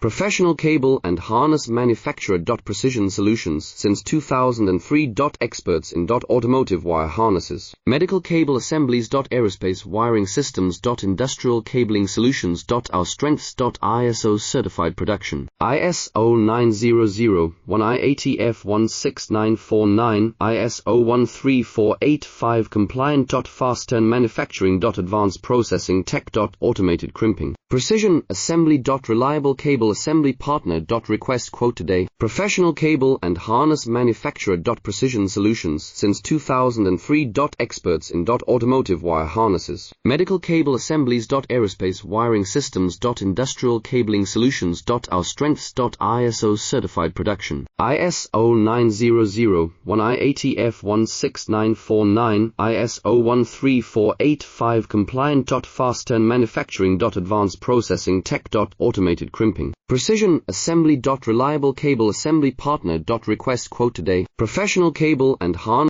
Professional cable and harness manufacturer. Precision Solutions since 2003. Experts in automotive wire harnesses, medical cable assemblies. Aerospace wiring systems. Industrial cabling solutions. Our strengths. ISO certified production. ISO 9001-180F16949, ISO 13485 compliant. Fast turn manufacturing. Advanced processing tech. Automated crimping. Precision assembly. Reliable cable assembly partner. Request quote today. Professional cable and harness manufacturer. Precision Solutions since 2003. Experts in automotive wire harnesses, medical cable assemblies. Aerospace wiring systems. Industrial cabling solutions. Our strengths. ISO certified production. ISO 9001-180F16949, ISO 13485 compliant. Fast turn manufacturing. Advanced processing tech. Automated crimping. Precision assembly. Reliable cable assembly partner. Request quote today. Professional cable and harness